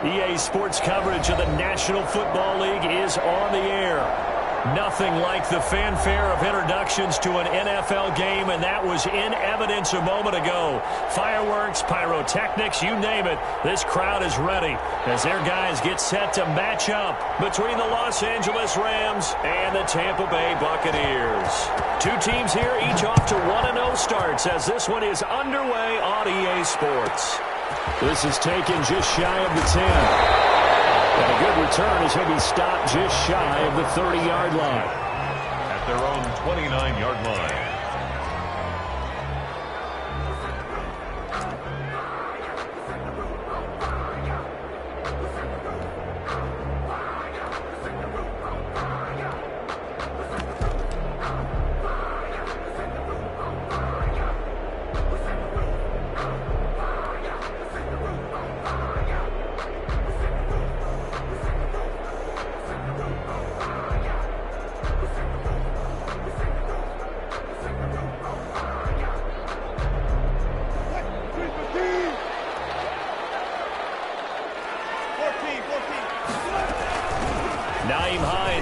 EA Sports coverage of the National Football League is on the air. Nothing like the fanfare of introductions to an NFL game, and that was in evidence a moment ago. Fireworks, pyrotechnics, you name it. This crowd is ready as their guys get set to match up between the Los Angeles Rams and the Tampa Bay Buccaneers. Two teams here, each off to 1-0 starts as this one is underway on EA Sports. This is taken just shy of the 10. And a good return as he'll be stopped just shy of the 30-yard line. At their own 29-yard line.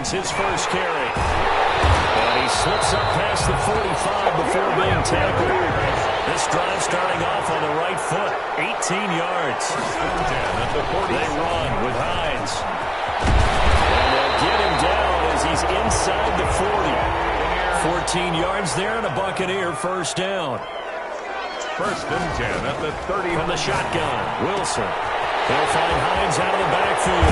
His first carry. And he slips up past the 45 before being tackled. This drive starting off on the right foot. 18 yards. They run with Hines. And they'll get him down as he's inside the 40. 14 yards there and a Buccaneer first down. First and 10 at the 30. From the shotgun, Wilson. They'll find Hines out of the backfield.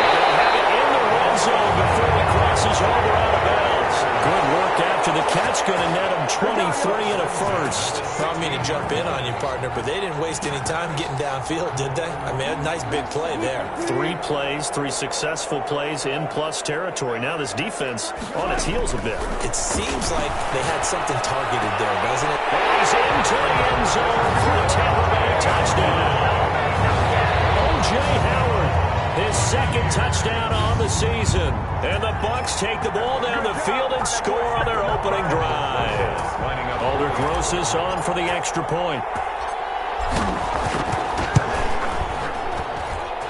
They'll have it in the red zone before he crosses over out of bounds. Good work after the catch. Going to net him 23 and a first. I don't mean to jump in on you, partner, but they didn't waste any time getting downfield, did they? I mean, a nice big play there. 3 plays, 3 successful plays in plus territory. Now this defense on its heels a bit. It seems like they had something targeted there, doesn't it? And he's into the end zone for the Tampa Bay touchdown. O.J. Howard, his second touchdown on the season. And the Bucs take the ball down the field and score on their opening drive. Alder Grosses on for the extra point.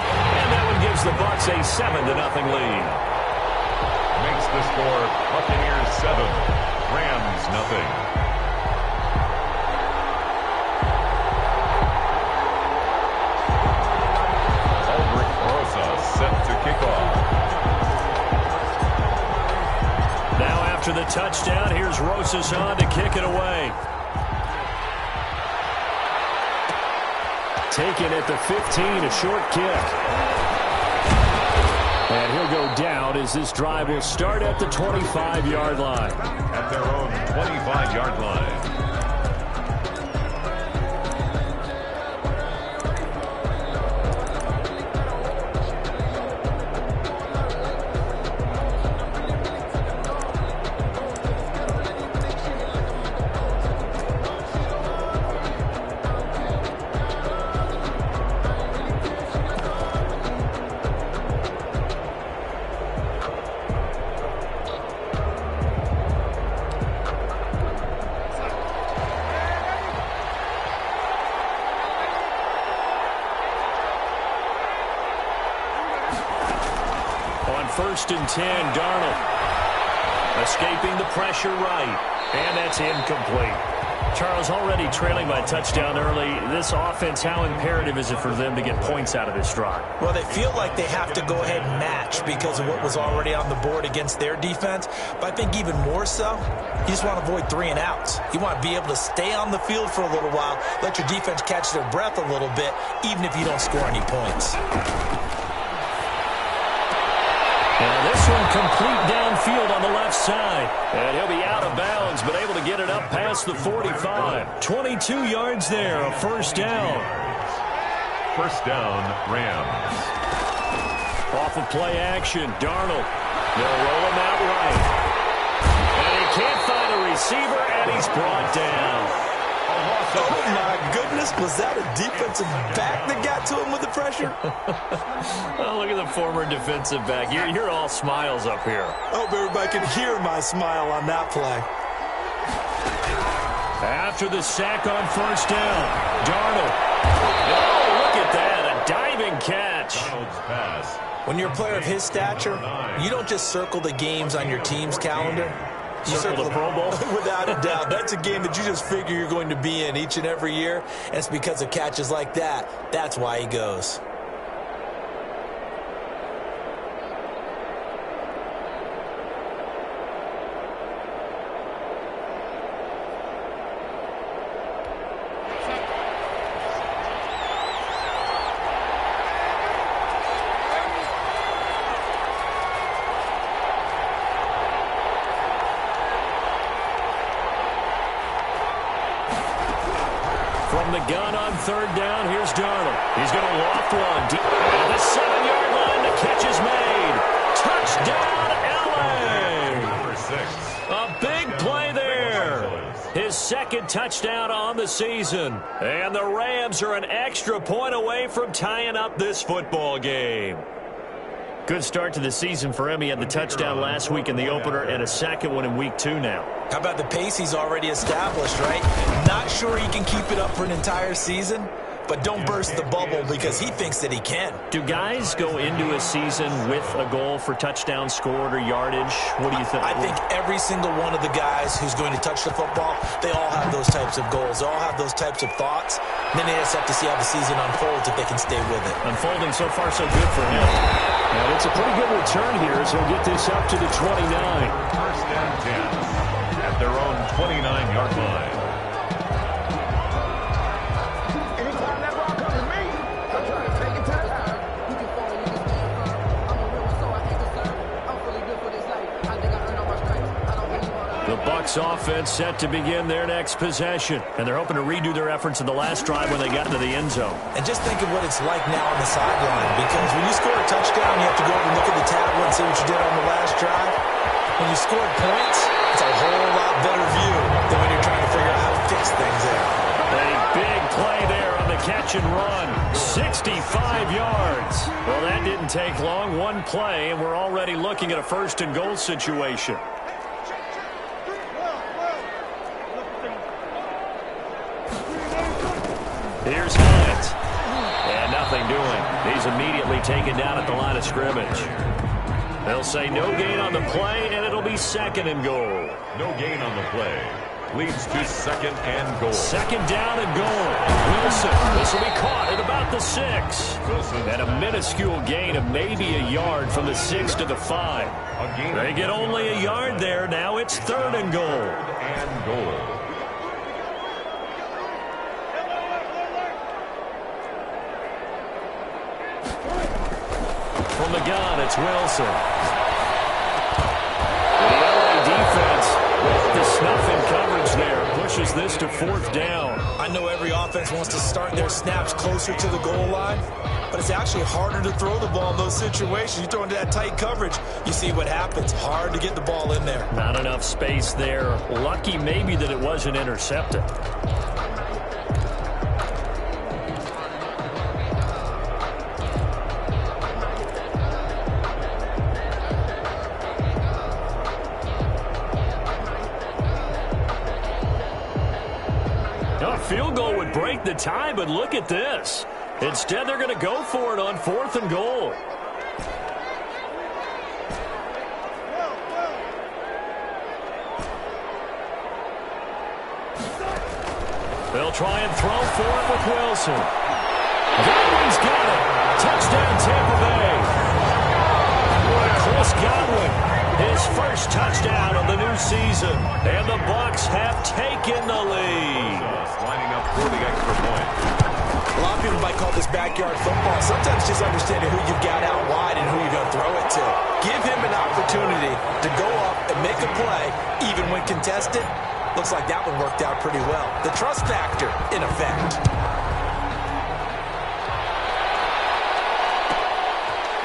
And that one gives the Bucs a 7-0 lead. Makes the score Buccaneers 7, Rams nothing. Set to kick off. Now after the touchdown, here's Rosas on to kick it away. Taken at the 15, a short kick. And he'll go down as this drive will start at the 25-yard line. At their own 25-yard line. First and 10, Darnold. Escaping the pressure right. And that's incomplete. Charles, already trailing by touchdown early. This offense, how imperative is it for them to get points out of this drive? Well, they feel like they have to go ahead and match because of what was already on the board against their defense. But I think even more so, you just want to avoid 3 and outs. You want to be able to stay on the field for a little while, let your defense catch their breath a little bit, even if you don't score any points. Now this one complete downfield on the left side. And he'll be out of bounds, but able to get it up past the 45. 22 yards there, a first down. First down, Rams. Off of play action, Darnold. They'll roll him out right. And he can't find a receiver, and he's brought down. Oh, my goodness. Was that a defensive back that got to him with the pressure? Oh, look at the former defensive back. You're all smiles up here. I hope everybody can hear my smile on that play. After the sack on first down, Darnold. Oh, look at that. A diving catch. When you're a player of his stature, you don't just circle the games on your team's calendar. You circle the Pro Bowl? Without a doubt. That's a game that you just figure you're going to be in each and every year. And it's because of catches like that. That's why he goes. From the gun on third down, here's Darnold. He's going to loft one. Deep at the 7-yard line. The catch is made. Touchdown, LA. Number 6. A big play there. His second touchdown on the season. And the Rams are an extra point away from tying up this football game. Good start to the season for him. He had the touchdown last week in the opener and a second one in week 2 now. How about the pace he's already established, right? Not sure he can keep it up for an entire season, but don't burst the bubble because he thinks that he can. Do guys go into a season with a goal for touchdown scored or yardage? What do you think? I think every single one of the guys who's going to touch the football, they all have those types of goals. They all have those types of thoughts. And then they just have to see how the season unfolds if they can stay with it. Unfolding so far so good for him. And it's a pretty good return here as he'll get this up to the 29. First and 10 at their own 29-yard line. Anytime that ball comes to me, I'm trying to take it to the line. You can follow me, this man firm. I'm a real so I ain't concerned. I'm fully good for this life. I think I earned all my stripes. I don't really want to. The Bucs offense set to begin their next possession. And they're hoping to redo their efforts in the last drive when they got into the end zone. And just think of what it's like now on the sideline, because when you score a touchdown, you have to go over and look at the tablet and see what you did on the last drive. When you scored points, it's a whole lot better view than when you're trying to figure out how to fix things there. A big play there on the catch and run. 65 yards. Well, that didn't take long. One play, and we're already looking at a first and goal situation. Here's Hunt. And nothing doing. He's immediately taken down at the line of scrimmage. They'll say no gain on the play, and it'll be second and goal. No gain on the play. Leads to second and goal. Second down and goal. Wilson, this will be caught at about the 6. And a minuscule gain of maybe a yard from the 6 to the 5. They get only a yard there. Now it's third and goal. And goal. From the gun, it's Wilson. The LA defense with the snuff in coverage there pushes this to fourth down. I know every offense wants to start their snaps closer to the goal line, but it's actually harder to throw the ball in those situations. You throw into that tight coverage, you see what happens. Hard to get the ball in there. Not enough space there. Lucky maybe that it wasn't intercepted. Field goal would break the tie, but look at this. Instead, they're going to go for it on fourth and goal. They'll try and throw for it with Wilson. Godwin's got it. Touchdown, Tampa Bay. Chris Godwin, his first touchdown of the new season. And the Bucs have taken the lead. Lining up for the extra point. A lot of people might call this backyard football. Sometimes just understanding who you've got out wide and who you're going to throw it to. Give him an opportunity to go up and make a play, even when contested. Looks like that one worked out pretty well. The trust factor, in effect.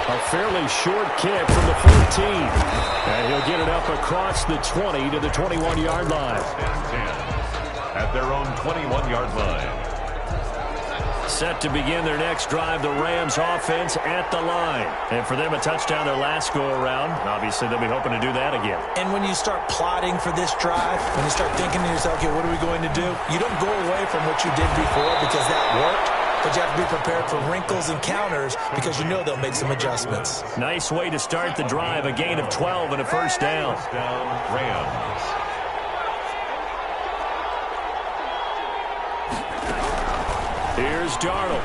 A fairly short kick from the 14. And he'll get it up across the 20 to the 21-yard line. At their own 21-yard line. Set to begin their next drive, the Rams offense at the line. And for them, a touchdown their last go-around. Obviously, they'll be hoping to do that again. And when you start plotting for this drive, when you start thinking to yourself, okay, what are we going to do? You don't go away from what you did before because that worked. but you have to be prepared for wrinkles and counters because you know they'll make some adjustments. Nice way to start the drive, a gain of 12 and a first down. First down, Rams. Here's Darnold.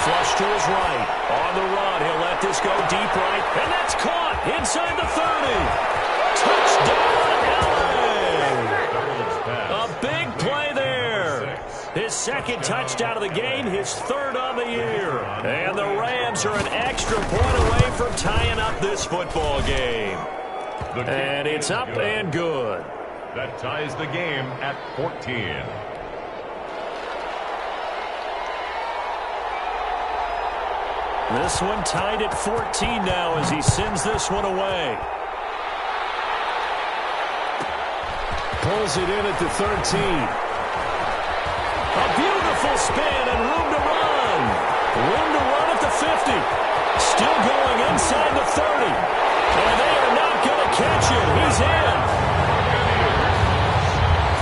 Flush to his right. On the run. He'll let this go deep right. And that's caught inside the 30. Touchdown, LA. A big play there. His second touchdown of the game, his third on the year. And the Rams are an extra point away from tying up this football game. And it's up and good. That ties the game at 14. This one tied at 14 now as he sends this one away. Pulls it in at the 13. A beautiful spin and room to run. Room to run at the 50. Still going inside the 30. And they are not going to catch him. He's in.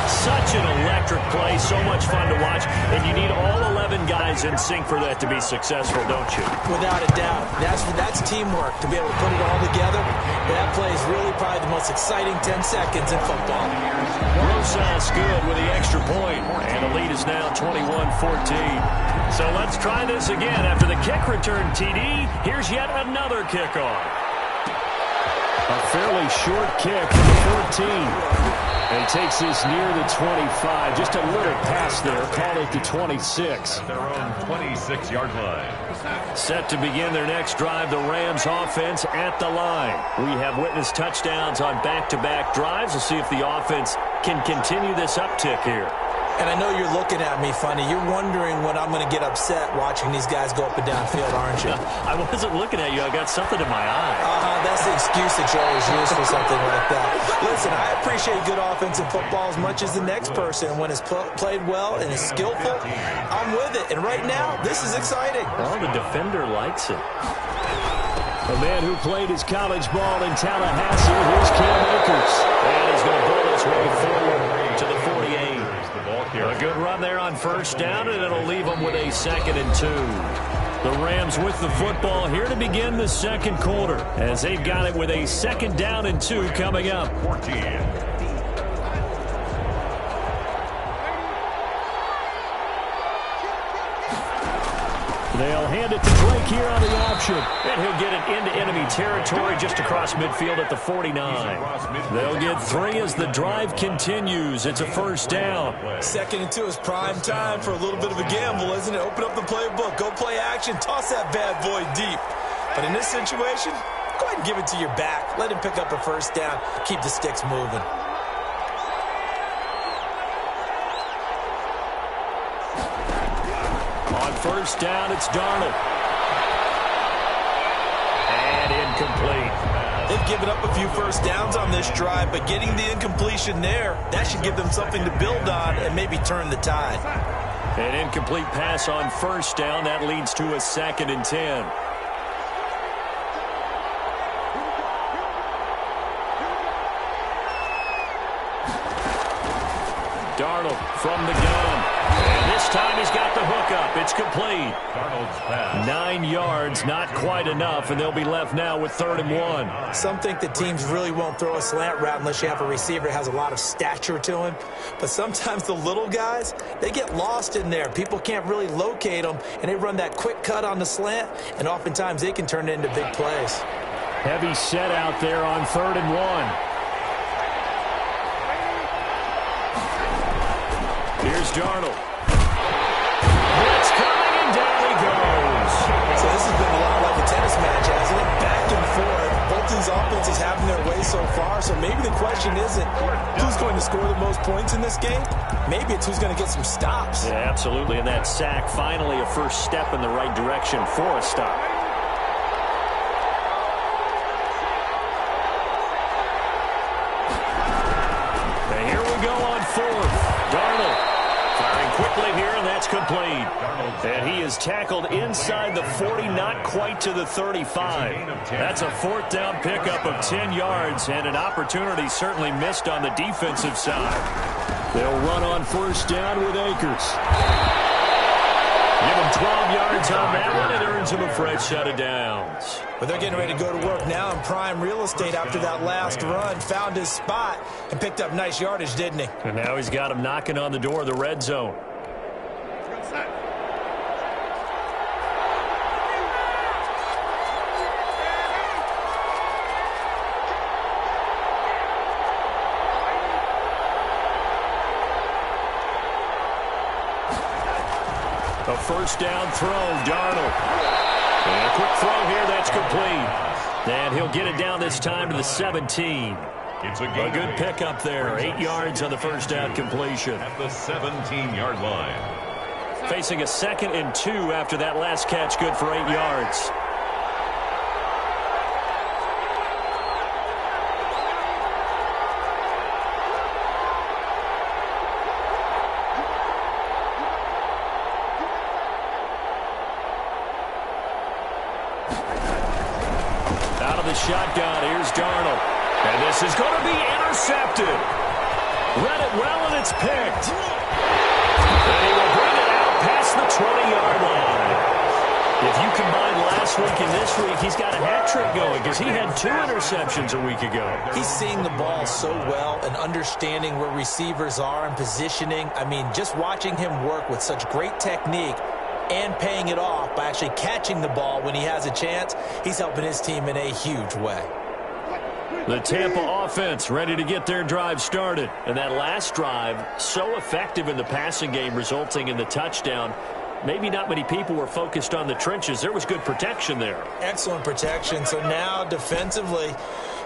Such an electric play, so much fun to watch, and you need all 11 guys in sync for that to be successful, don't you? Without a doubt. That's teamwork, to be able to put it all together. That play is really probably the most exciting 10 seconds in football. Rosas good with the extra point, and the lead is now 21-14. So let's try this again. After the kick return TD, here's yet another kickoff. A fairly short kick from the 14. And takes this near the 25. Just a little pass there. Call it the 26. At their own 26-yard line. Set to begin their next drive, the Rams offense at the line. We have witnessed touchdowns on back-to-back drives. We'll see if the offense can continue this uptick here. And I know you're looking at me funny. You're wondering when I'm going to get upset watching these guys go up and down field, aren't you? I wasn't looking at you. I got something in my eye. That's the excuse that you always use for something like that. Listen, I appreciate good offensive football as much as the next person. When it's played well and is skillful, I'm with it. And right now, this is exciting. Well, the defender likes it. A man who played his college ball in Tallahassee, here's Cam Akers. And he's going to pull his way forward to the 48. A good run there on first down, and it'll leave them with a 2nd and 2. The Rams with the football here to begin the second quarter, as they've got it with a 2nd down and 2 coming up. 14. They'll hand it to Drake here on the option. And he'll get it into enemy territory just across midfield at the 49. They'll get 3 as the drive continues. It's a first down. 2nd and 2 is prime time for a little bit of a gamble, isn't it? Open up the playbook. Go play action. Toss that bad boy deep. But in this situation, go ahead and give it to your back. Let him pick up a first down. Keep the sticks moving. First down, it's Darnold. And incomplete. They've given up a few first downs on this drive, but getting the incompletion there, that should give them something to build on and maybe turn the tide. An incomplete pass on first down. That leads to a 2nd and 10. Darnold from the gun. And this time he's got the hook up. It's complete. Darnold's pass. 9 yards, not quite enough, and they'll be left now with 3rd and 1. Some think that teams really won't throw a slant route unless you have a receiver that has a lot of stature to him. But sometimes the little guys, they get lost in there. People can't really locate them, and they run that quick cut on the slant, and oftentimes they can turn it into big plays. Heavy set out there on 3rd and 1. Here's Darnold. Blitz coming, and down he goes. So this has been a lot like a tennis match, hasn't it? Back and forth. Both these offenses having their way so far. So maybe the question isn't who's going to score the most points in this game. Maybe it's who's going to get some stops. Yeah, absolutely. And that sack, finally a first step in the right direction for a stop. And here we go on 4th. Darnold firing quickly here, and that's complete. And he is tackled inside the 40, not quite to the 35. That's a 4th down pickup of 10 yards, and an opportunity certainly missed on the defensive side. They'll run on first down with Akers. yards on that one. It earns him a fresh set of downs. But they're getting ready to go to work now in prime real estate after that last run. Found his spot and picked up nice yardage, didn't he? And now he's got him knocking on the door of the red zone. A first down throw, Darnold. And a quick throw here, that's complete. And he'll get it down this time to the 17. It's a good pickup there. 8 yards on the first down completion. At the 17-yard line. Facing a 2nd and 2 after that last catch, good for 8 yards. Shotgun, here's Darnold. And this is going to be intercepted. Read it well, and it's picked. And he will bring it out past the 20-yard line. If you combine last week and this week, he's got a hat trick going because he had 2 interceptions a week ago. He's seeing the ball so well and understanding where receivers are and positioning. I mean, just watching him work with such great technique and paying it off by actually catching the ball when he has a chance, he's helping his team in a huge way. The Tampa offense ready to get their drive started. And that last drive, so effective in the passing game, resulting in the touchdown. Maybe not many people were focused on the trenches. There was good protection there. Excellent protection. So now defensively,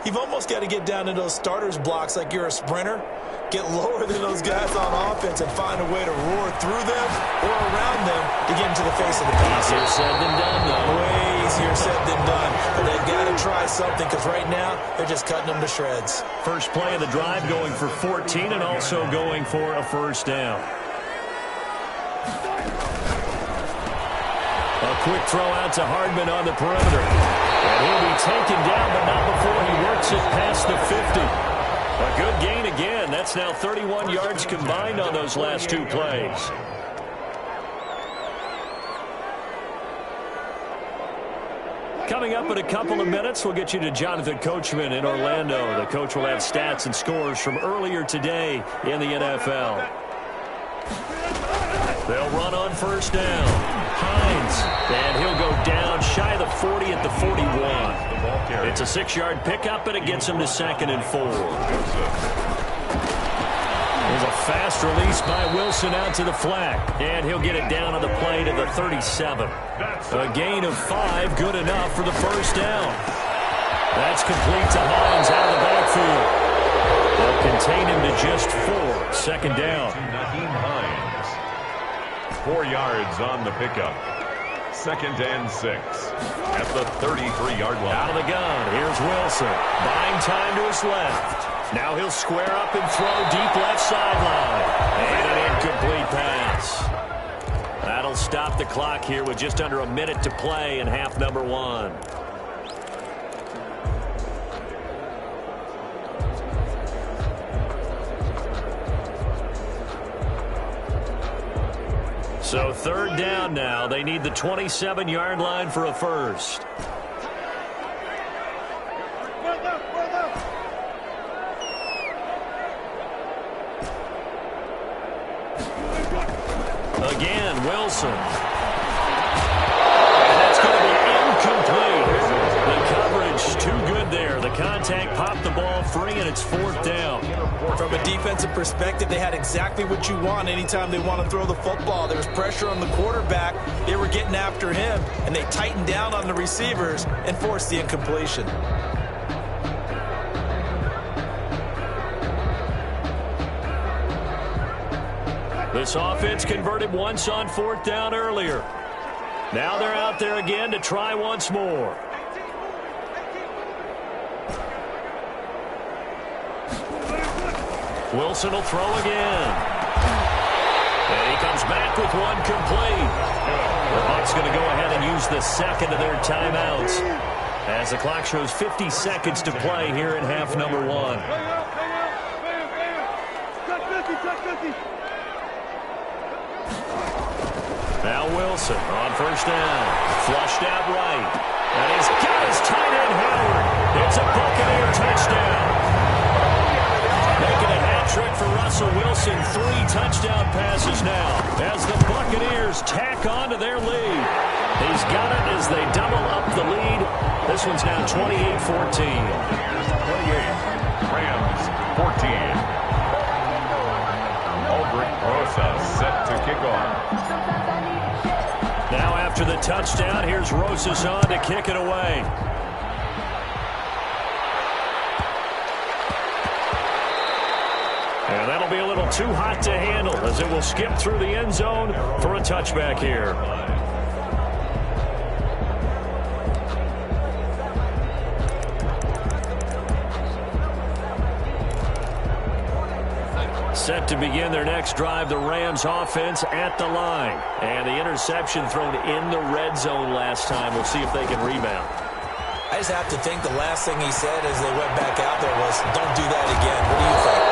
you've almost got to get down to those starters blocks like you're a sprinter. Get lower than those guys on offense and find a way to roar through them or around them to get into the face of the passer. Easier said than done, though. Way easier said than done. But they've got to try something because right now they're just cutting them to shreds. First play of the drive going for 14 and also going for a first down. A quick throw out to Hardman on the perimeter. And he'll be taken down, but not before he works it past the 50. A good gain again. That's now 31 yards combined on those last 2 plays. Coming up in a couple of minutes, we'll get you to Jonathan Coachman in Orlando. The coach will have stats and scores from earlier today in the NFL. They'll run on first down. Hines, and he'll go down shy of the 40 at the 41. It's a 6-yard pickup, and it gets him to 2nd and 4. There's a fast release by Wilson out to the flat, and he'll get it down on the play to the 37. A gain of 5, good enough for the first down. That's complete to Hines out of the backfield. They'll contain him to just 4. 2nd down. 4 yards on the pickup. 2nd and 6 at the 33-yard line. Out of the gun, here's Wilson. Buying time to his left. Now he'll square up and throw deep left sideline. And an incomplete pass. That'll stop the clock here with just under a minute to play in half number 1. So 3rd down now. They need the 27-yard line for a first. Again, Wilson. And that's going to be incomplete. The coverage too good there. The contact popped the ball free, and it's 4th down. From a defensive perspective, they had exactly what you want anytime they want to throw the football. There was pressure on the quarterback. They were getting after him, and they tightened down on the receivers and forced the incompletion. This offense converted once on 4th down earlier. Now they're out there again to try once more. Wilson will throw again. And he comes back with one complete. The Bucs going to go ahead and use the 2nd of their timeouts as the clock shows 50 seconds to play here in half number 1. Now Wilson on first down. Flushed out right. And he's got his tight end Howard. It's a Buccaneer touchdown. Making a hat trick for Russell Wilson. 3 touchdown passes now as the Buccaneers tack on to their lead. He's got it as they double up the lead. This one's now 28-14. 28. Rams 14. Aldrich Rosa set to kick off. Now after the touchdown, here's Rosas on to kick it away. And that'll be a little too hot to handle as it will skip through the end zone for a touchback here. Set to begin their next drive, the Rams offense at the line. And the interception thrown in the red zone last time. We'll see if they can rebound. I just have to think the last thing he said as they went back out there was, don't do that again. What do you think?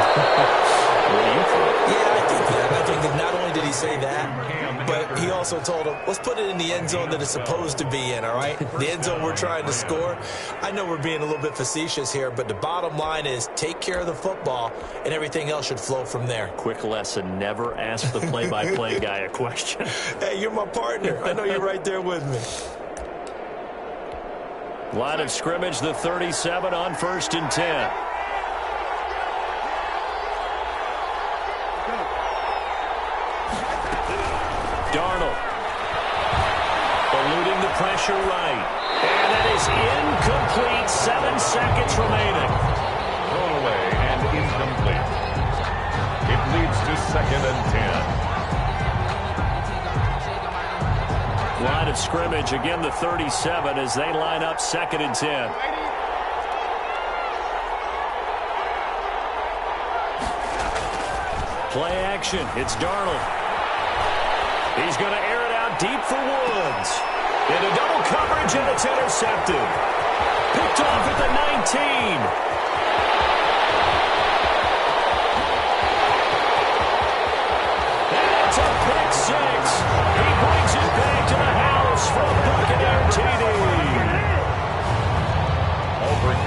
What do you think? Yeah, I think that. I think that not only did he say that, but he also told him, let's put it in the end zone that it's supposed to be in, all right? The end zone we're trying to score. I know we're being a little bit facetious here, but the bottom line is take care of the football, and everything else should flow from there. Quick lesson, never ask the play-by-play guy a question. Hey, you're my partner. I know you're right there with me. Line of scrimmage, the 37 on 1st and 10. Darnold. Eluding the pressure right. And that is incomplete. 7 seconds remaining. Thrown away and incomplete. It leads to 2nd and 10. Line of scrimmage, again the 37 as they line up 2nd and 10. Play action, it's Darnold. He's going to air it out deep for Woods. Into double coverage and it's intercepted. Picked off at the 19. It's a pick 6. He brings it back to the house for a Buccaneer TD.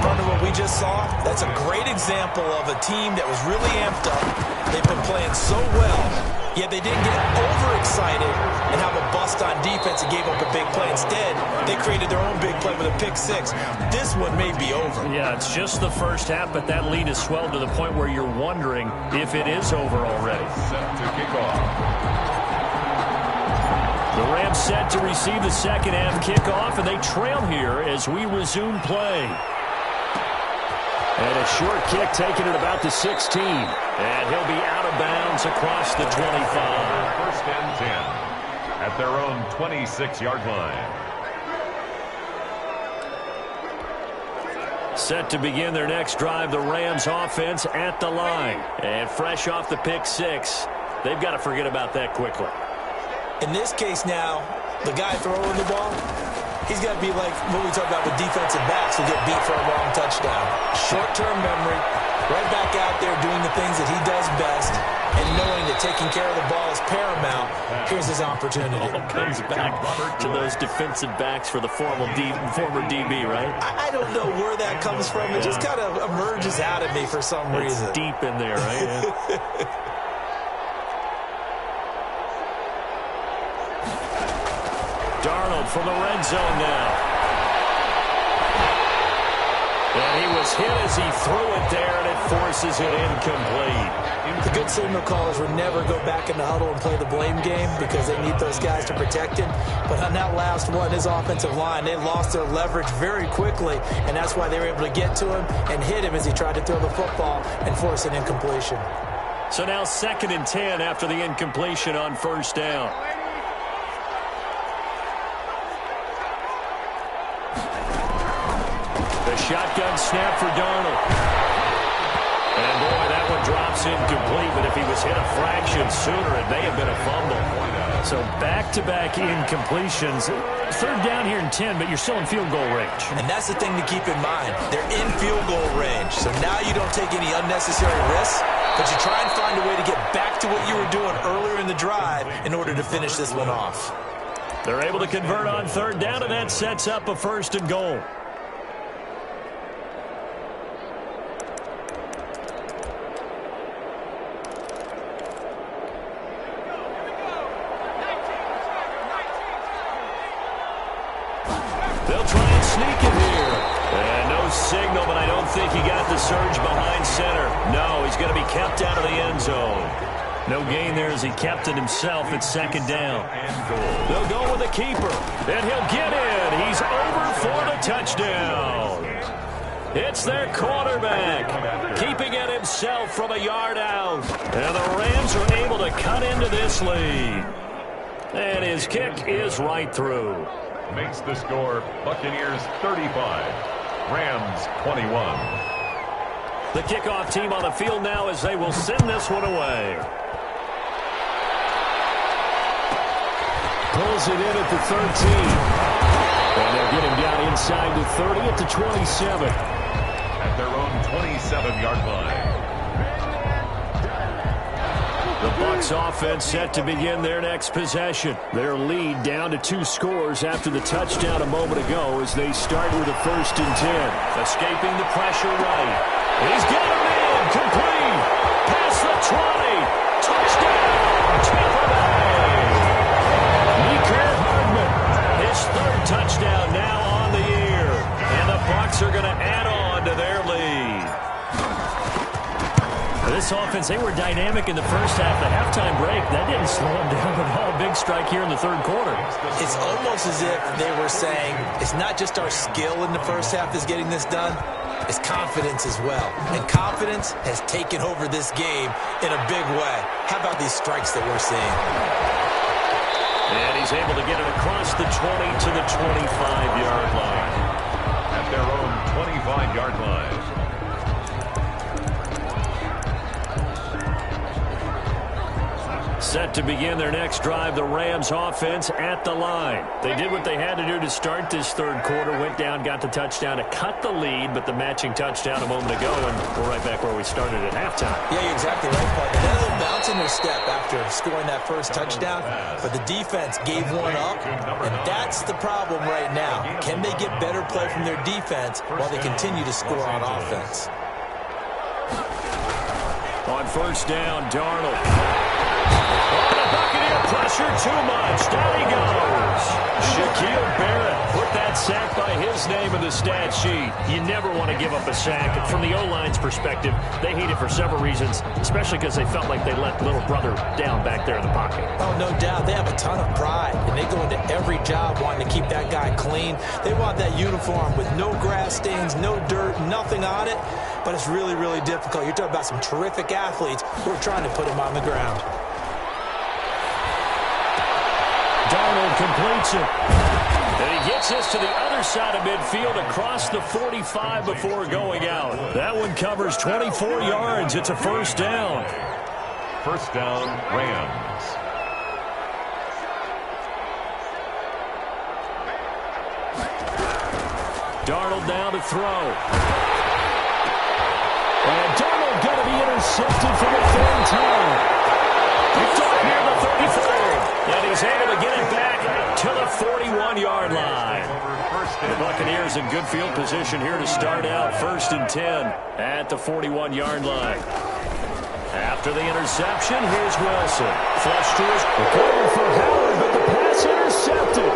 Remember what we just saw? That's a great example of a team that was really amped up. They've been playing so well, yet they didn't get overexcited and have a bust on defense and gave up a big play. Instead, they created their own big play with a pick 6. This one may be over. Yeah, it's just the first half, but that lead has swelled to the point where you're wondering if it is over already. Set to kick off. The Rams set to receive the second half kickoff, and they trail here as we resume play. And a short kick taken at about the 16. And he'll be out of bounds across the 25. 1st and 10 at their own 26-yard line. Set to begin their next drive, the Rams offense at the line. And fresh off the pick 6, they've got to forget about that quickly. In this case now, the guy throwing the ball, he's got to be like what we talk about with defensive backs who get beat for a long touchdown. Short-term memory, right back out there doing the things that he does best, and knowing that taking care of the ball is paramount. Here's his opportunity. All comes back to those defensive backs for the former DB, right? I don't know where that comes from. It just kind of emerges out of me for some reason. It's deep in there, right? Yeah. Darnold from the red zone now. And he was hit as he threw it there, and it forces it incomplete. The good signal callers would never go back in the huddle and play the blame game because they need those guys to protect him. But on that last one, his offensive line, they lost their leverage very quickly, and that's why they were able to get to him and hit him as he tried to throw the football and force an incompletion. So now 2nd and 10 after the incompletion on 1st down. The shotgun snap for Darnold. And boy, that one drops incomplete, but if he was hit a fraction sooner, it may have been a fumble. So back-to-back incompletions. Third down here in 10, but you're still in field goal range. And that's the thing to keep in mind. They're in field goal range. So now you don't take any unnecessary risks, but you try and find a way to get back to what you were doing earlier in the drive in order to finish this one off. They're able to convert on third down, and that sets up a first and goal. They'll try and sneak it here. And no signal, but I don't think he got the surge behind center. No, he's going to be kept out of the end zone. No gain there as he kept it himself at second down. They'll go with the keeper, and he'll get in. He's over for the touchdown. It's their quarterback, keeping it himself from a yard out. And the Rams are able to cut into this lead. And his kick is right through. Makes the score Buccaneers 35, Rams 21. The kickoff team on the field now as they will send this one away. Pulls it in at the 13. And they'll get him down inside the 30 at the 27. At their own 27-yard line. The Bucs offense set to begin their next possession. Their lead down to 2 scores after the touchdown a moment ago as they start with a first and 10. Escaping the pressure right. He's got him in. Complete. Past the 20. Touchdown. Tampa Bay. Mecole Hardman. His third touchdown now on the year. And the Bucs are going to add on to their lead. This offense, they were dynamic in the first half. The halftime break, that didn't slow them down at all. Big strike here in the third quarter. It's almost as if they were saying, it's not just our skill in the first half that's getting this done, it's confidence as well. And confidence has taken over this game in a big way. How about these strikes that we're seeing? And he's able to get it across the 20 to the 25-yard line. At their own 25-yard line. Set to begin their next drive, the Rams offense at the line. They did what they had to do to start this third quarter, went down, got the touchdown to cut the lead, but the matching touchdown a moment ago, and we're right back where we started at halftime. Yeah, you're exactly right, partner. They ended up bouncing their step after scoring that first touchdown, but the defense gave one up, and that's the problem right now. Can they get better play from their defense while they continue to score on offense? On first down, Darnold. The Buccaneer pressure too much. Down he goes. Shaquille Barrett put that sack by his name in the stat sheet. You never want to give up a sack. From the O-line's perspective, they hate it for several reasons, especially because they felt like they let little brother down back there in the pocket. Oh, no doubt. They have a ton of pride, and they go into every job wanting to keep that guy clean. They want that uniform with no grass stains, no dirt, nothing on it, but it's really, really difficult. You're talking about some terrific athletes who are trying to put him on the ground. Darnold completes it. And he gets us to the other side of midfield across the 45 before going out. That one covers 24 yards. It's a first down. First down, Rams. Darnold now to throw. And Darnold going to be intercepted for the third time. He's up near the 33rd. And he's able to get it back to the 41-yard line. The Buccaneers in good field position here to start out first and 10 at the 41-yard line. After the interception, here's Wilson. Flush to his corner for Howard, but the pass intercepted.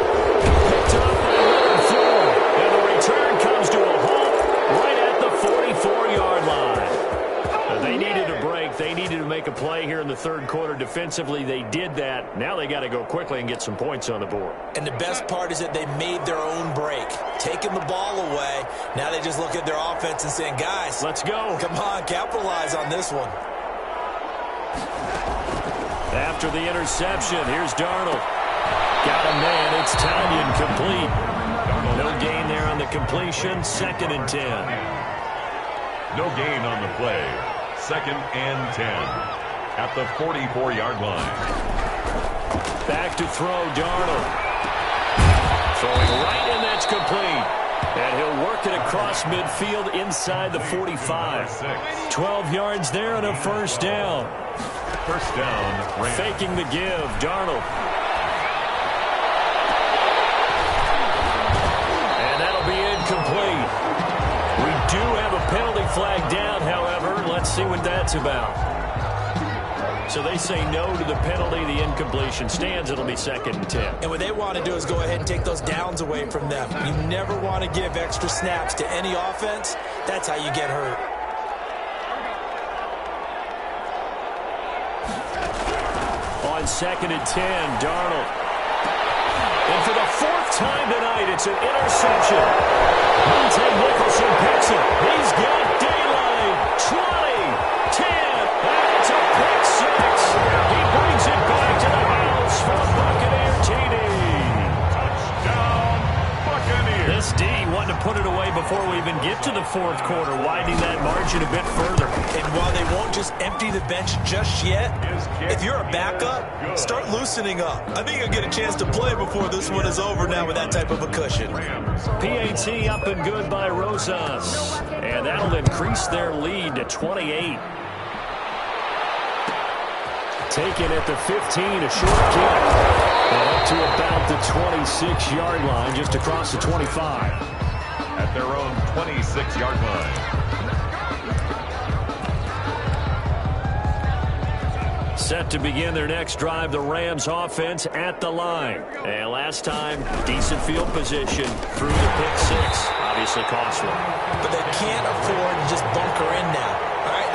Picked up by Leonard Floyd. And the return comes to a halt right at the 44-yard line. They needed a break. They needed to make a play here in the third quarter. Defensively, they did that. Now they got to go quickly and get some points on the board. And the best part is that they made their own break, taking the ball away. Now they just look at their offense and saying, guys, let's go. Come on, capitalize on this one. After the interception, here's Darnold. Got a man. It's Tanyan complete. No gain there on the completion. Second and 10. No gain on the play. Second and 10 at the 44-yard line. Back to throw, Darnold. Throwing right, and that's complete. And he'll work it across midfield inside the 45. 12 yards there and a first down. First down. Rams. Faking the give, Darnold. And that'll be incomplete. We do have a penalty flag down, however. Let's see what that's about. So they say no to the penalty. The incompletion stands. It'll be 2nd and 10. And what they want to do is go ahead and take those downs away from them. You never want to give extra snaps to any offense. That's how you get hurt. On 2nd and 10, Darnold. And for the 4th time tonight, it's an interception. Monte Nicholson picks it. He's got daylight. 20, 10. That's a pick 6. He brings it back to the house for a Buccaneer TD. Touchdown, Buccaneers. This D wanted to put it away before we even get to the 4th quarter, widening that margin a bit further. And while they won't just empty the bench just yet, if you're a backup, start loosening up. I think you'll get a chance to play before this one is over now with that type of a cushion. PAT up and good by Rosas. And that'll increase their lead to 28. Taken at the 15, a short kick. And up to about the 26-yard line, just across the 25. At their own 26-yard line. Set to begin their next drive, the Rams offense at the line. And last time, decent field position through the pick 6. Obviously costly. But they can't afford to just bunker in now. All right,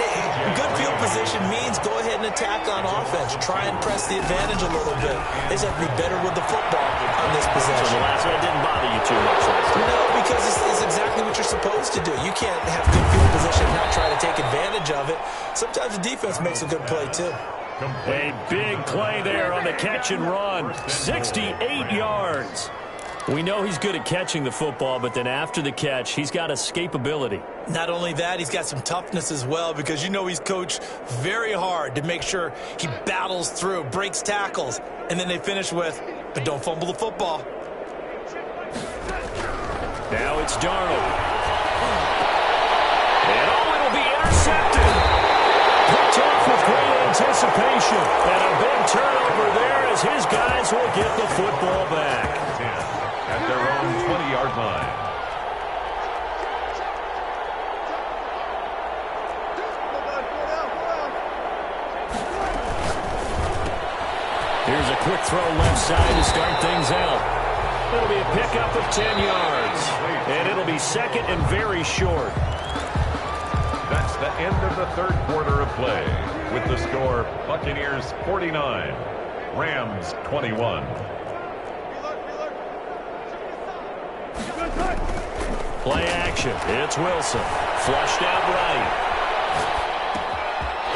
good field position means go ahead and attack on offense. Try and press the advantage a little bit. They just have to be better with the football on this possession. So the last one didn't bother you too much. No, because it's exactly what you're supposed to do. You can't have good field position and not try to take advantage of it. Sometimes the defense makes a good play, too. A big play there on the catch and run. 68 yards. We know he's good at catching the football, but then after the catch, he's got escapability. Not only that, he's got some toughness as well, because you know he's coached very hard to make sure he battles through, breaks tackles, and then they finish with, but don't fumble the football. Now it's Darnold. And it'll be intercepted. Picked off with great anticipation. And a big turnover there as his guys will get the football back. At their own 20-yard line. Here's a quick throw left side to start things out. It'll be a pickup of 10 yards. And it'll be 2nd and very short. That's the end of the 3rd quarter of play. With the score, Buccaneers 49, Rams 21. Play action. It's Wilson. Flushed out right.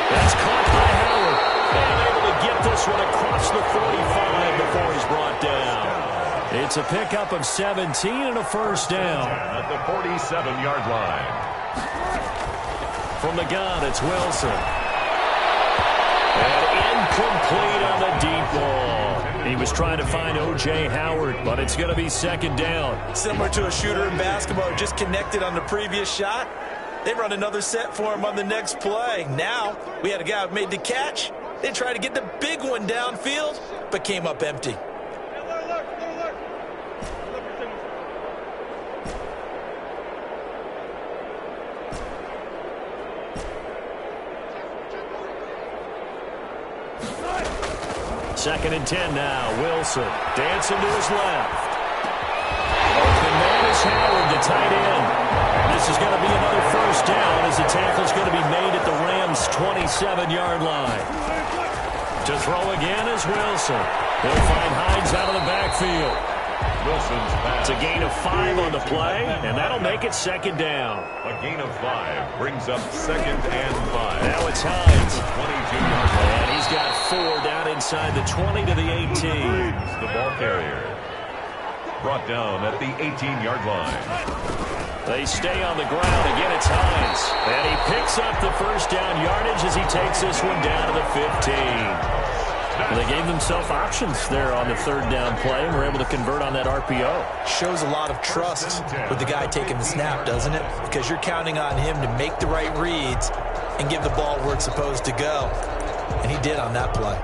That's caught by Howard. And able to get this one across the 45 before he's brought down. It's a pickup of 17 and a first down. At the 47-yard line. From the gun, it's Wilson. And incomplete on the deep ball. He was trying to find O.J. Howard, but it's going to be 2nd down. Similar to a shooter in basketball, just connected on the previous shot. They run another set for him on the next play. Now, we had a guy who made the catch. They tried to get the big one downfield, but came up empty. Second and 10 now. Wilson dancing to his left. Open man is Howard, the tight end. And this is going to be another first down as the tackle's going to be made at the Rams' 27-yard line. To throw again is Wilson. He'll find Hines out of the backfield. Wilson's pass. It's a gain of 5 on the play, and that'll make it 2nd down. A gain of 5 brings up 2nd and 5. Now it's Hines. 22-yard line. And he's got 4 down inside the 20 to the 18. The ball carrier. Brought down at the 18-yard line. They stay on the ground. Again, it's Hines. And he picks up the first down yardage as he takes this one down to the 15. Well, they gave themselves options there on the third down play and were able to convert on that RPO. Shows a lot of trust with the guy taking the snap, doesn't it? Because you're counting on him to make the right reads and give the ball where it's supposed to go. And he did on that play.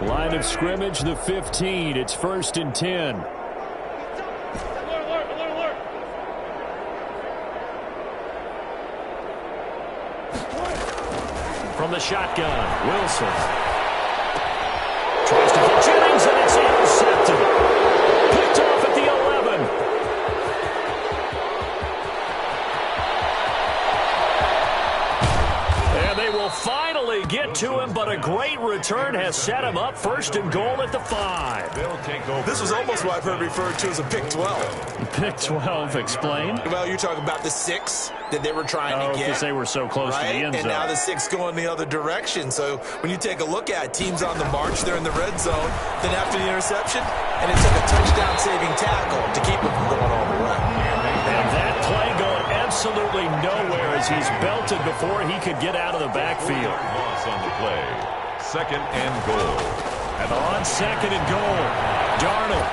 Line of scrimmage, the 15. It's 1st and 10. From the shotgun, Wilson tries to hit Jennings, and it's intercepted. Picked off at the 11. And they will finally get to him, but a great return has set him up 1st and goal at the 5. They'll take over. This was almost what I've heard referred to as a pick 12. Pick 12, explain. Well, you're talking about the 6 that they were trying to get. Because they were so close to the end zone. And now the 6 going the other direction. So when you take a look at teams on the march, they're in the red zone. Then after the interception, and it took a touchdown-saving tackle to keep them from going all the way. And that play going absolutely nowhere as he's belted before he could get out of the backfield. Loss on the play. 2nd and goal. And on 2nd and goal, Darnold.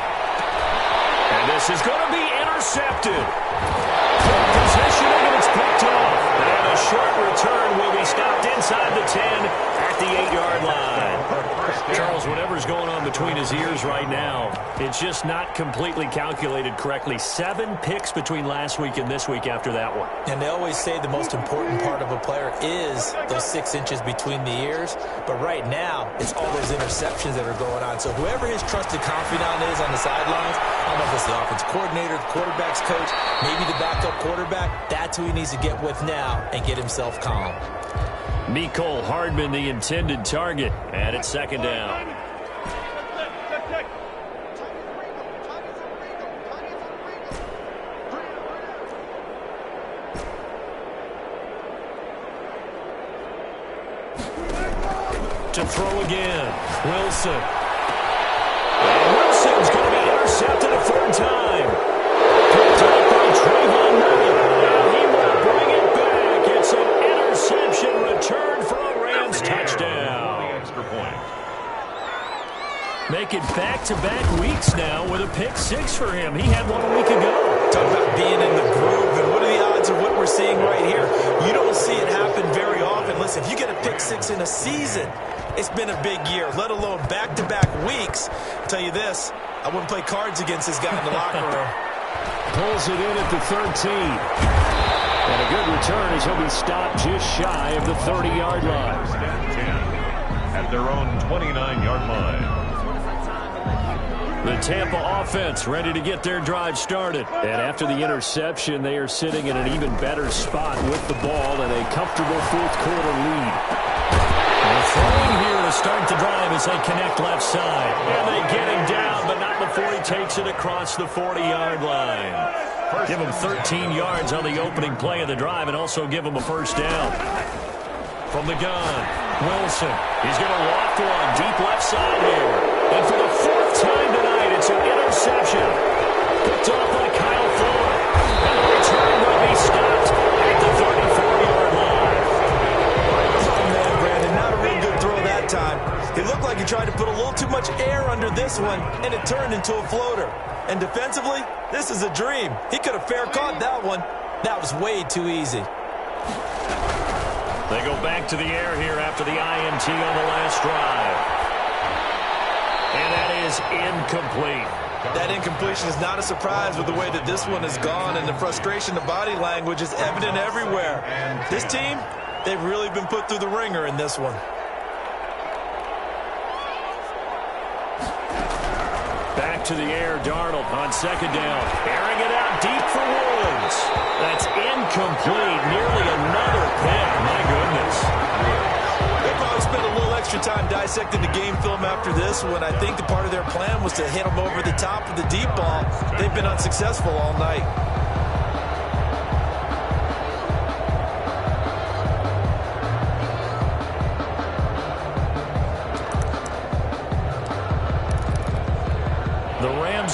And this is going to be intercepted. Good positioning, and it's picked off. And a short return will be stopped inside the 10 at the 8-yard line. Charles, whatever's going on between his ears right now, it's just not completely calculated correctly. 7 picks between last week and this week after that one. And they always say the most important part of a player is those 6 inches between the ears. But right now, it's all those interceptions that are going on. So whoever his trusted confidant is on the sidelines, I don't know if it's the offense coordinator, the quarterback's coach, maybe the backup quarterback, that's who he needs to get with now and get himself calm. Mecole Hardman, the intended target, and it's 2nd down. To throw again, Wilson. And Wilson's going to be intercepted a 3rd time. Picked up by Trayvon Mullen. And he will bring it back. It's an interception return for a Rams touchdown. Extra point. Make it back-to-back weeks now with a pick 6 for him. He had one a week ago. Talk about being in the groove, and what are the odds of what we're seeing right here? You don't see it happen very often. Listen, if you get a pick 6 in a season, it's been a big year, let alone back-to-back weeks. I'll tell you this, I wouldn't play cards against this guy in the locker room. Pulls it in at the 13. And a good return as he'll be stopped just shy of the 30-yard line. 1st and 10 at their own 29-yard line. The Tampa offense ready to get their drive started. And after the interception, they are sitting in an even better spot with the ball and a comfortable 4th quarter lead. They're throwing here to start the drive as they connect left side. And they get him down, but not before he takes it across the 40-yard line. Give him 13 yards on the opening play of the drive and also give him a 1st down. From the gun, Wilson. He's going to walk one deep left side here. And for the 4th time tonight, it's an interception. Picked off by Kyle Fuller. And the return will be stopped at the 34-yard line. Oh, man, Brandon, not a real good throw that time. It looked like he tried to put a little too much air under this one, and it turned into a floater. And defensively, this is a dream. He could have fair caught that one. That was way too easy. They go back to the air here after the INT on the last drive. And that is incomplete. That incompletion is not a surprise with the way that this one has gone, and the frustration, the body language is evident everywhere. This team, they've really been put through the ringer in this one. Back to the air, Darnold on 2nd down. Airing it out deep for Woods. That's incomplete. Nearly another pick. My goodness. They'll probably spend a little extra time dissecting the game film after this one. I think the part of their plan was to hit them over the top of the deep ball. They've been unsuccessful all night.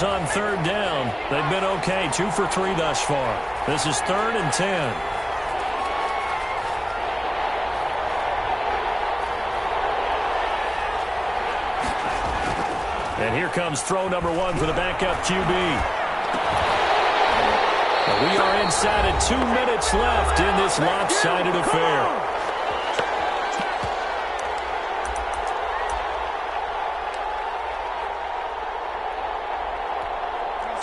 Rams on third down. They've been okay, 2 for 3 thus far. This is 3rd and 10. And here comes throw number 1 for the backup QB. We are inside of 2 minutes left in this lopsided affair.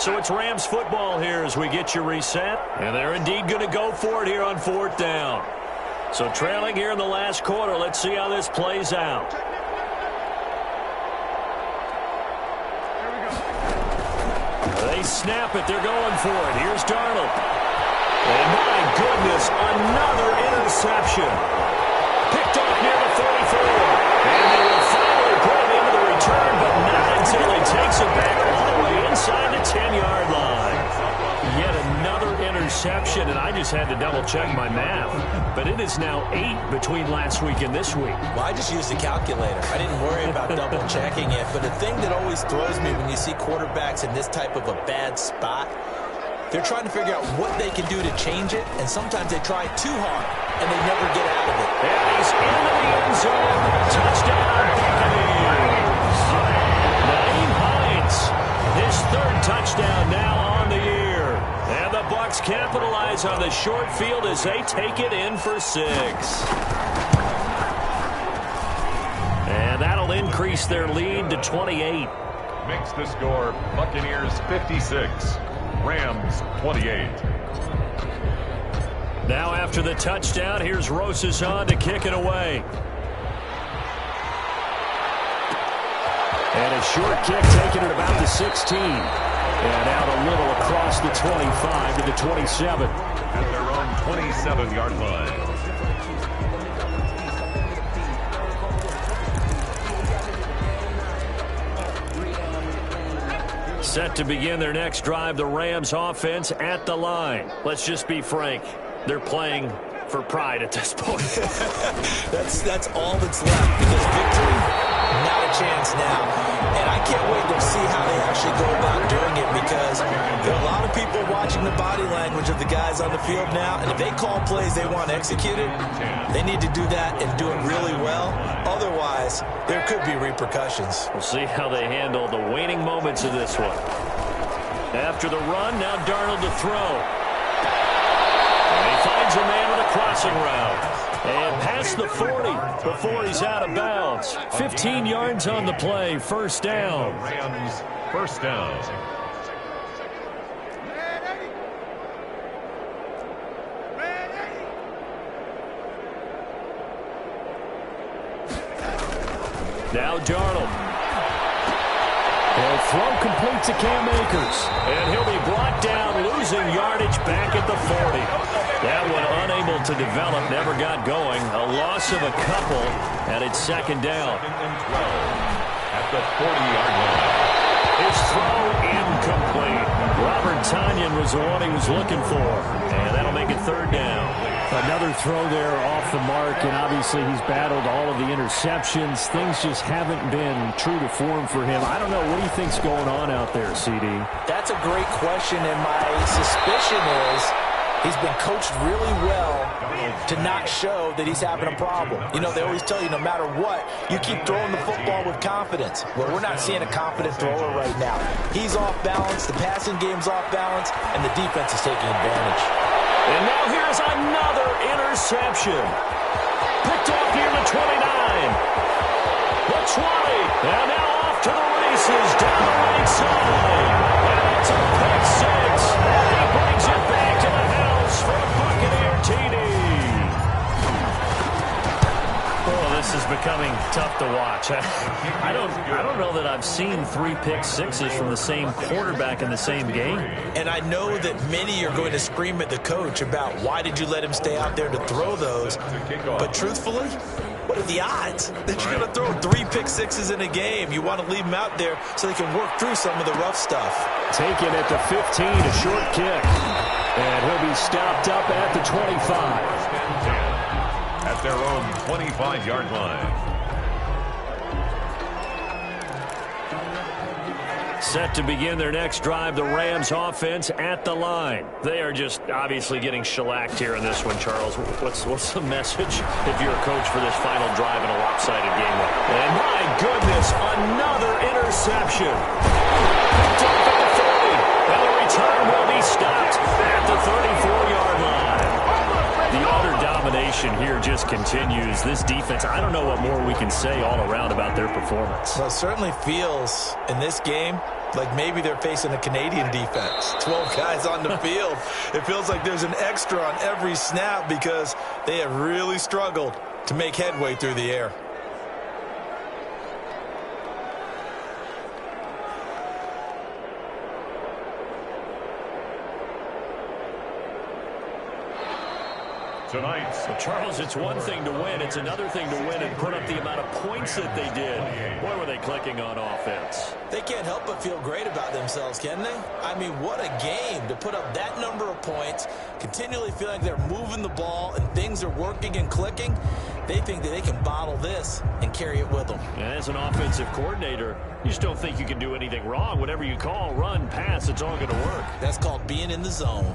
So it's Rams football here as we get you reset. And they're indeed going to go for it here on 4th down. So trailing here in the last quarter. Let's see how this plays out. They snap it. They're going for it. Here's Darnold. And my goodness, another interception. Picked off near the 34. And they will finally put it into the return, but not until he takes it back all the way inside the 10-yard line. Yet another interception, and I just had to double-check my math. But it is now 8 between last week and this week. Well, I just used a calculator. I didn't worry about double-checking it. But the thing that always throws me when you see quarterbacks in this type of a bad spot, they're trying to figure out what they can do to change it, and sometimes they try too hard, and they never get out of it. And he's into the end zone. Touchdown, Buccaneers. Naeem Hines, his 3rd touchdown now on the year. And the Bucs capitalize on the short field as they take it in for 6. And that'll increase their lead to 28. Makes the score Buccaneers 56, Rams 28. Now after the touchdown, here's Rosas on to kick it away. And a short kick taken at about the 16. And out a little across the 25 to the 27. At their own 27-yard line. Set to begin their next drive, the Rams offense at the line. Let's just be frank. They're playing for pride at this point. That's all that's left, because victory, not a chance now. And I can't wait to see how they actually go about doing it, because there are a lot of people watching the body language of the guys on the field now, and if they call plays they want executed, they need to do that and do it really well. Otherwise, there could be repercussions. We'll see how they handle the waning moments of this one. After the run, now Darnold to throw. Finds a man with a crossing route. And past the 40 before he's out of bounds. 15 yards on the play. 1st down. Rams 1st down. Now Darnold. And throw complete to Cam Akers. And he'll be brought down, losing yardage back at the 40. That one unable to develop, never got going. A loss of a couple, and it's 2nd down. 2nd and 12 at the 40-yard line. His throw incomplete. Robert Tonyan was the one he was looking for. And that'll make it 3rd down. Another throw there off the mark, and obviously he's battled all of the interceptions. Things just haven't been true to form for him. I don't know. What do you think's going on out there, CD? That's a great question, and my suspicion is he's been coached really well to not show that he's having a problem. You know, they always tell you no matter what, you keep throwing the football with confidence. Well, we're not seeing a confident thrower right now. He's off balance, the passing game's off balance, and the defense is taking advantage. And now here's another interception. Picked off near the 29. The 20. And now off to the races down the right side. And it's a pick 6. He brings it back to the house for a Buccaneer TD. Oh, this is becoming tough to watch. I don't know that I've seen 3 pick sixes from the same quarterback in the same game. And I know that many are going to scream at the coach about why did you let him stay out there to throw those. But truthfully, what are the odds that you're going to throw 3 pick sixes in a game? You want to leave him out there so they can work through some of the rough stuff. Taken at the 15, a short kick. And he'll be stopped up at the 25. At their own 25-yard line. Set to begin their next drive, the Rams offense at the line. They are just obviously getting shellacked here in this one, Charles. What's the message if you're a coach for this final drive in a lopsided game? And my goodness, another interception. Picked up at the 30, and the return will be stopped at the 34-yard line. The utter domination here just continues. This defense, I don't know what more we can say all around about their performance. Well, it certainly feels in this game like maybe they're facing a Canadian defense. 12 guys on the field. It feels like there's an extra on every snap because they have really struggled to make headway through the air. Tonight's Charles, it's one thing to win. It's another thing to win and put up the amount of points that they did. Boy, were they clicking on offense. They can't help but feel great about themselves, can they? I mean, what a game to put up that number of points, continually feeling like they're moving the ball and things are working and clicking. They think that they can bottle this and carry it with them. And as an offensive coordinator, you just don't think you can do anything wrong. Whatever you call, run, pass, it's all going to work. That's called being in the zone.